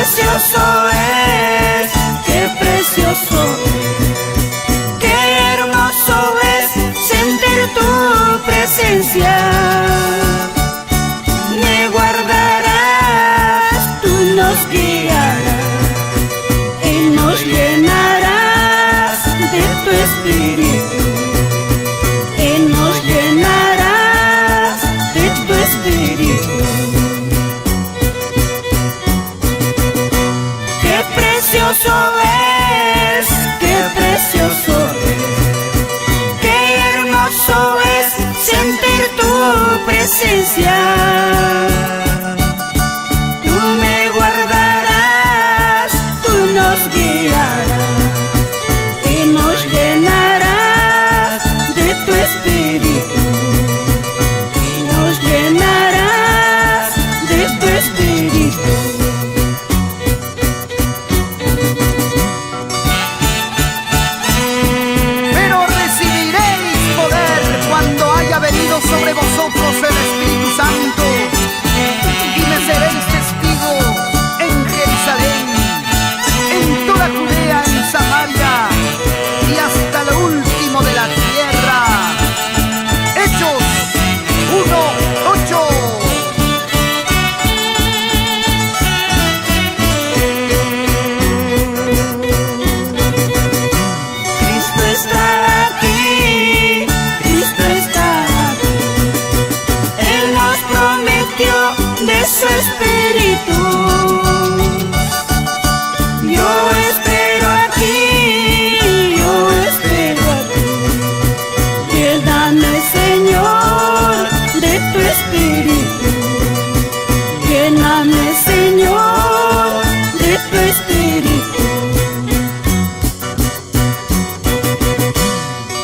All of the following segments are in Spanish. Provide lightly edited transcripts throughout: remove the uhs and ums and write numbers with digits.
precioso es, qué precioso es, qué hermoso es sentir tu presencia. Me guardarás, tú nos guiarás y nos llenarás de tu espíritu, y nos llenarás de tu espíritu. Qué precioso es, qué precioso es, qué hermoso es sentir tu presencia. Tú me guardarás, tú nos guiarás y nos llenarás de tu espíritu, y nos llenarás de tu espíritu. Sobre vosotros el Espíritu Santo, y me seréis testigos en Jerusalén, en toda Judea, en Samaria y hasta lo último de la tierra. Hechos 1:8. Cristo está aquí, Cristo está aquí. Él nos prometió de su espíritu. Yo espero aquí, yo espero aquí. Lléname, Señor, de tu espíritu. Lléname, Señor, de tu espíritu.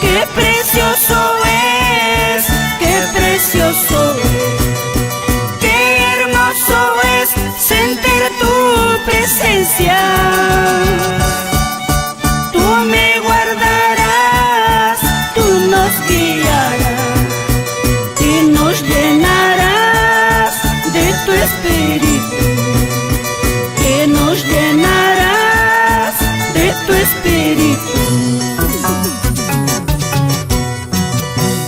Qué precioso es, qué precioso es, qué hermoso es sentir tu presencia. Tú me guardarás, tú nos guiarás y nos llenarás de tu espíritu, y nos llenarás de tu espíritu.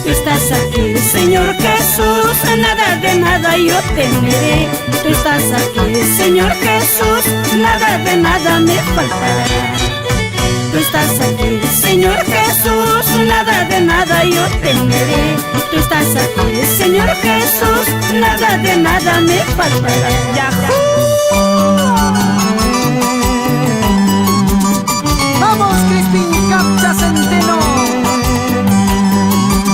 Tú estás aquí, Señor Jesús, nada de nada yo temeré. Tú estás aquí, Señor Jesús, nada de nada me faltará. Tú estás aquí, Señor Jesús, nada de nada yo temeré. Tú estás aquí, Señor Jesús, nada de nada me faltará. Vamos, Crispín Capcha Centeno,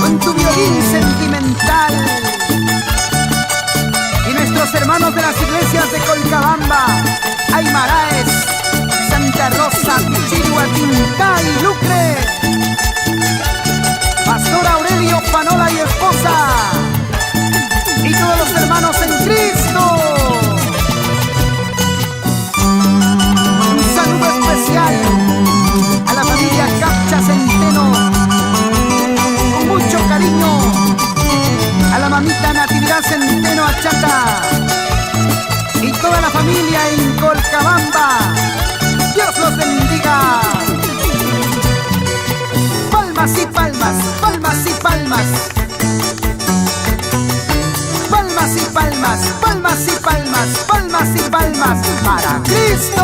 con tu violín sentimental, y nuestros hermanos de las iglesias de Colcabamba, Aymaraes, Santa Rosa, Pichigua, Tinta y Lucre, Pastor Aurelio Panola y esposa, y todos los hermanos en Cristo. Un saludo especial a la familia Capcha Centeno, con mucho cariño, a la mamita Natividad Centeno Achata y toda la familia en Colcabamba. Dios los bendiga. Palmas y palmas, palmas y palmas. Palmas y palmas, palmas y palmas, palmas y palmas para Cristo.